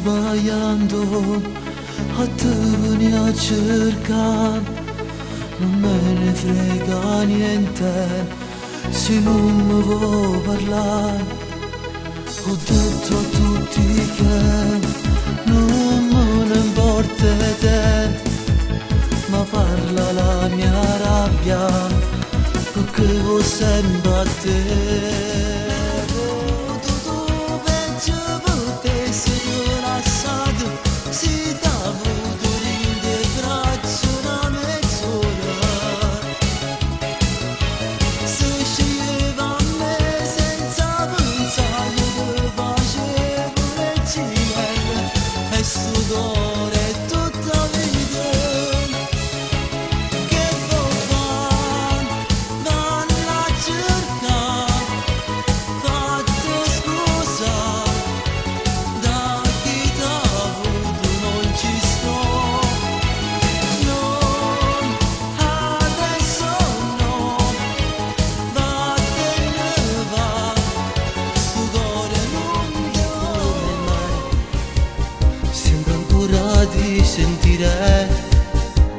sbagliando, a te veni a cercare, non me ne frega niente se non mi vuoi parlare. Ho detto a tutti che non me ne importa te, ma parla la mia rabbia, perché vo sempre a te. Di sentire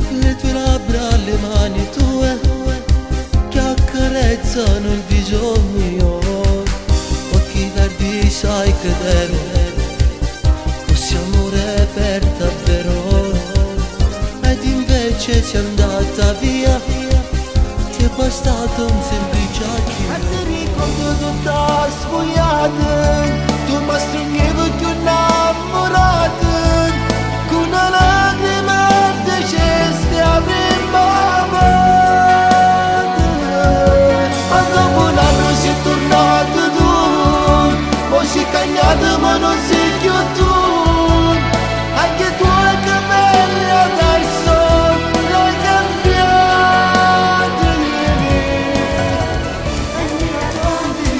le tue labbra, le mani tue che accarezzano il viso mio, occhi verdi sai che deve, questo amore per davvero, ed invece sei andata via, ti è bastato un semplice addio. E ti ricordo tutta sfogliata, tu mi stringevi più innamorata, con una lacrima decesti a primavera. Ma dopo un anno sei tornato tu, poi sei cambiato ma non sei più tu, anche i tuoi capelli adesso l'hai cambiato. E mi racconti,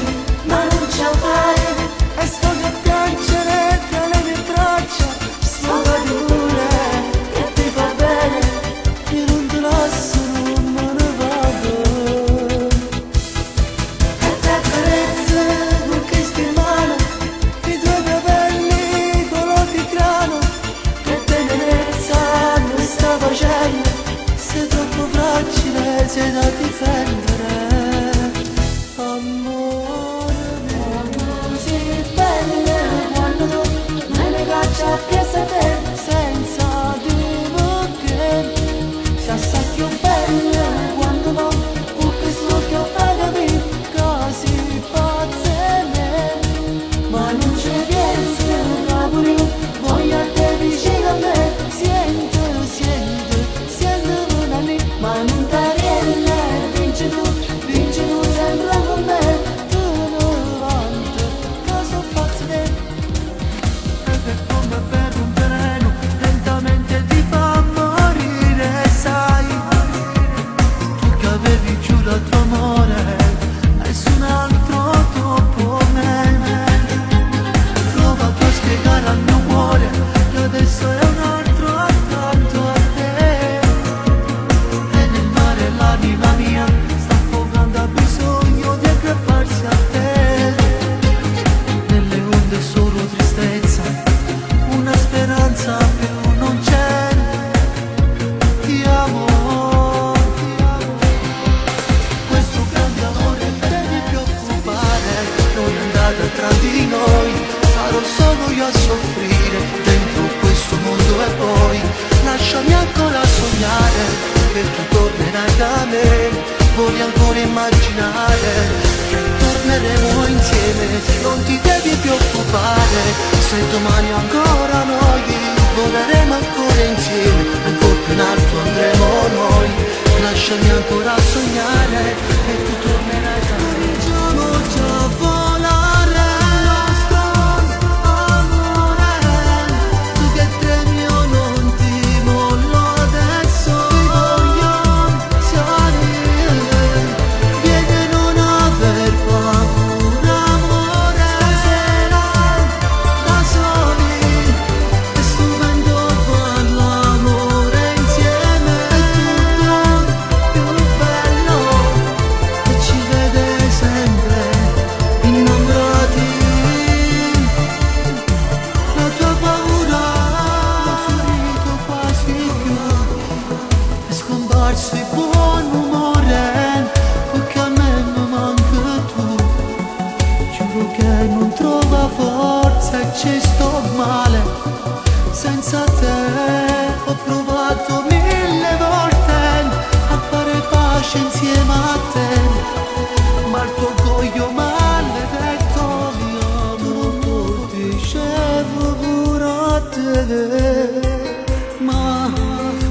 ma non ce la fai, e sto a piangere tra le mie braccia. Che ti fa bene, io non ti lascio, non me ne vado. E te accarezze con queste mani, i tuoi capelli color di grano, che tenerezza mi sta facendo, Sei troppo fragile, sei da difendere, amore mio. così belle quando tu me ne cacci a piazza te, Senza dire che sei assai più belle quando no, con questo che ho pagato, casi pazze me, ma non ci pensi, pure io voglio te vicino a me, siente, una lì, ma non t'arriende, vinci tu sempre con me. tu non vanti, cosa faccio te? E per come per un terreno, lentamente ti fa morire, sai, tu che avevi giurato amore, nessun altro dopo me. Provato a spiegare al mio cuore che adesso è un altro accanto a te, e nel mare l'anima mia sta affogando, ha bisogno di aggrapparsi a te, nelle onde solo tristezza, una speranza più non c'è, ti amo, questo grande amore devi preoccupare, non andate tra di noi, sarò solo io a soffrire dentro questo mondo, e poi lasciami ancora sognare che tu tornerai da me, voglio ancora immaginare che torneremo insieme, non ti devi preoccupare, se domani ancora noi voleremo ancora insieme, ancora più in alto andremo noi, lasciami ancora sognare che tu tornerai da me. Cominciamo già a volare, il nostro amore, tu che temi io non ti mollo, adesso ti voglio salire, vieni non aver paura amore, stasera da soli, nessun sei buon umore, perché a me mi manca tu. Giuro che non trovo forza e ci sto male. Senza te ho provato 1000 volte a fare pace insieme a te, ma il tuo orgoglio maledetto mi amo, lo dicevo pure a te, ma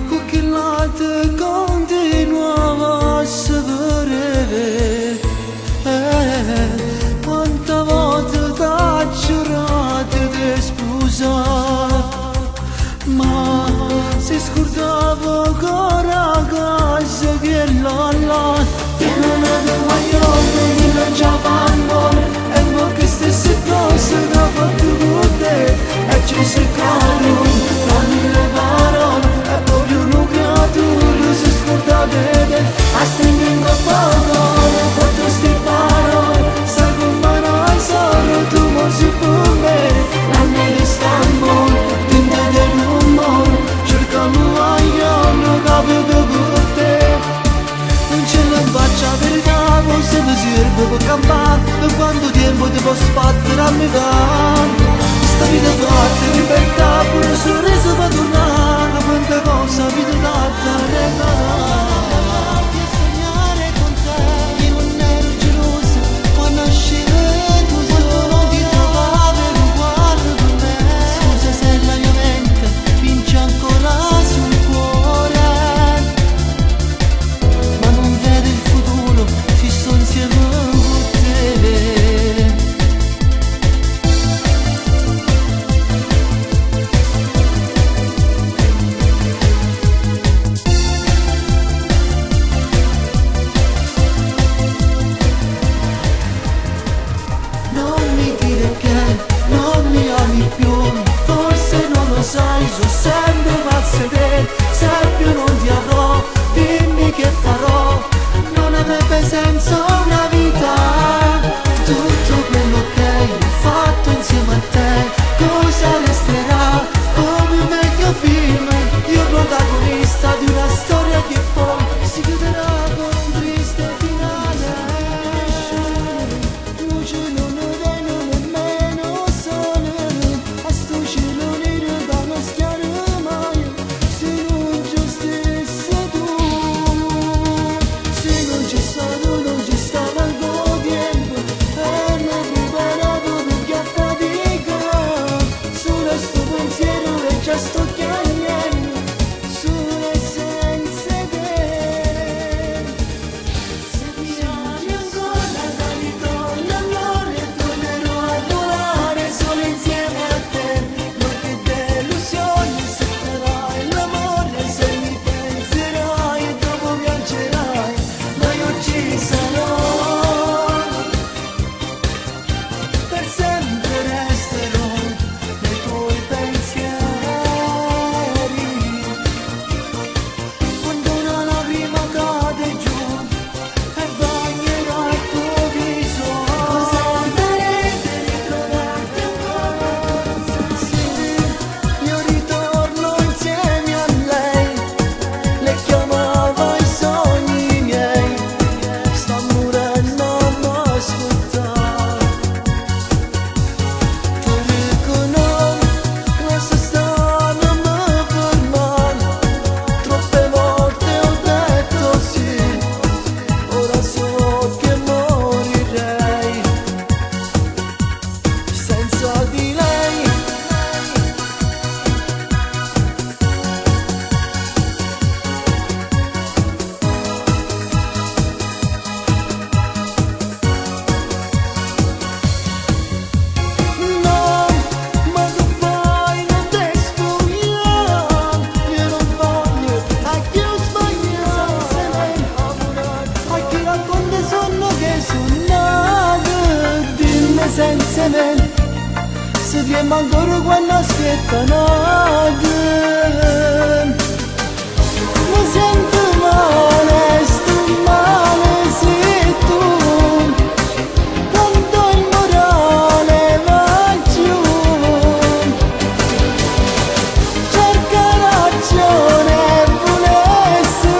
qualche latte continuava a sapere. Quante volte t'ho giurato di sposare, ma si scordava ancora cosa che là che non avevo aiuto di non già fanno, e mo che stesse cose da fatto con te e ci si caro non le parole, e proprio un creatura si scorda di te, a stringendo parole quando sti parole sai come non sono tu mo si per me la mia Istanbul tinta del rumore cercando aiuto capito per te. Non ce la faccia verità, forse mi serve per campare, per quanto tempo ti posso sbattere a metà. Sta vita fatta, libertà, pure un sorriso fa tornare, quante cose la vita data regalare. Che sognare con te, io non ero gelosa, quando nascevi tu quando non ti trovavi ero uguale per me. Scusa se la mia mente vince ancora sul cuore, ma non vede il futuro, ci sto insieme con te. Non mi dire che non mi ami più, forse non lo sai, sono sempre pazzo di te, se più non ti avrò, dimmi che farò, non avrebbe senso una vita, tutto quello che ho fatto insieme a te, cosa resterà come un vecchio film, io protagonista di una storia che poi si chiuderà con un triste finale. Luce non ne vedo nemmeno sole, a sto cielo nero da non schiare mai, se non ci stesse tu, se non c'è stato non ci stava il tempo, e mi ho preparato perché a fatica, solo sto pensiero e già sto chiamando, solo senza te. Se mi ami ancora dammi con l'amore, tornerò a volare solo insieme a te, ma che delusione se farai l'amore, se mi penserai e dopo piangerai, ma io ci sarò, per sempre resterò nei tuoi pensieri. Quando una lacrima cade giù e bagnerà il tuo viso, cosa darete ritrovarti ancora? Sì, io ritorno insieme a lei, le chiamava i sogni miei, sta morendo a m'ascoltare. Ti riconosco, questa strada mi fermare, troppe volte ho detto sì, ora so che morirei senza di lei. No, ma che fai? Non ti spogliare, io non voglio a chi ho sbagliato, a chi racconta sonno che sono nato, dimmi senza me, se ti ama ancora quando aspetta nato, mi sento male, sto male, se tu, quando il morale va giù, cerca ragione, volesse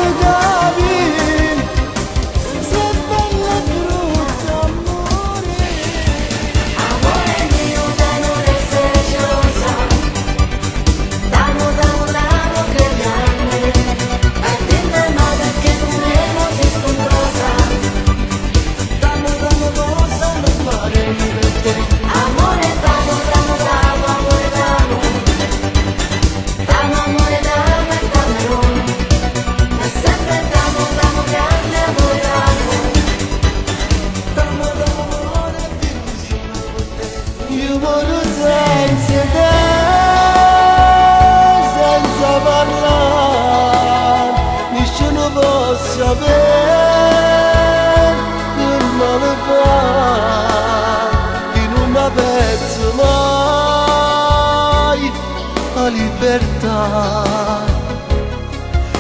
libertà.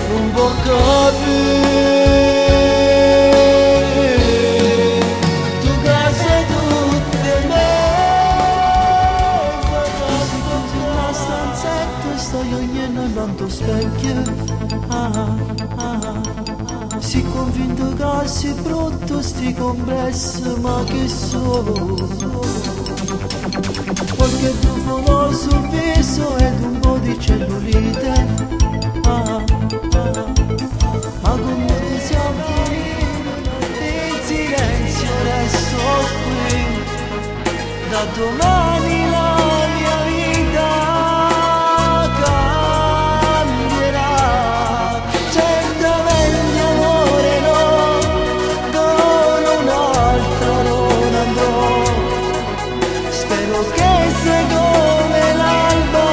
Non può capire tu che sei tutte me. In una stanzetta sto ognuno tanto specchio. Si convinto che si brutto sti compresso, ma che so. Qualche brufolo sul viso ed un po' di cellulite. Ma come siamo finiti, in silenzio resto qui. Da domani la mia vita cambierà. Certamente amore no, con un'altra non andrò. Spero che sia come l'alba,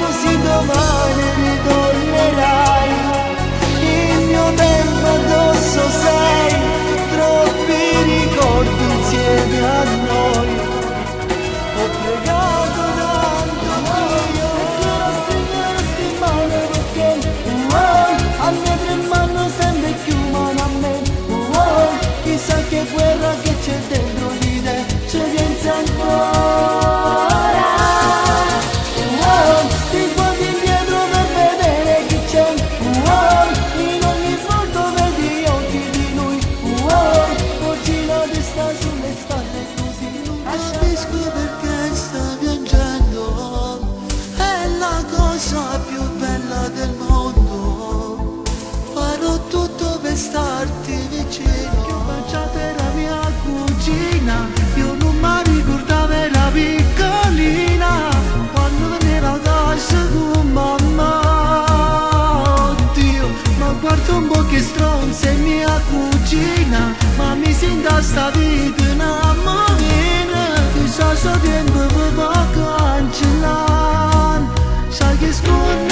così domani ritornerai. Il mio tempo addosso sei, troppi ricordi insieme a noi. Ho pregato tanto io per stringere mano, perché a me tremano sempre più mano a me. Chissà che guerra che c'è dentro di te, ci pensa ancora. Ti guardi indietro per vedere chi c'è. In ogni volto vedi gli occhi di lui. Oggi la testa sulle spalle così lui. Capisco perché sta piangendo, è la cosa più bella del mondo. Farò tutto per starti vicino. Che ho baciato la mia cugina, io non mi ricordavo era piccolina, quando veniva a casa con mamma. Oddio, ma guarda un po' che stronza è mia cugina, ma mi sento a sta vita una movina. Chissà se tempo per cancellare, sai che scorre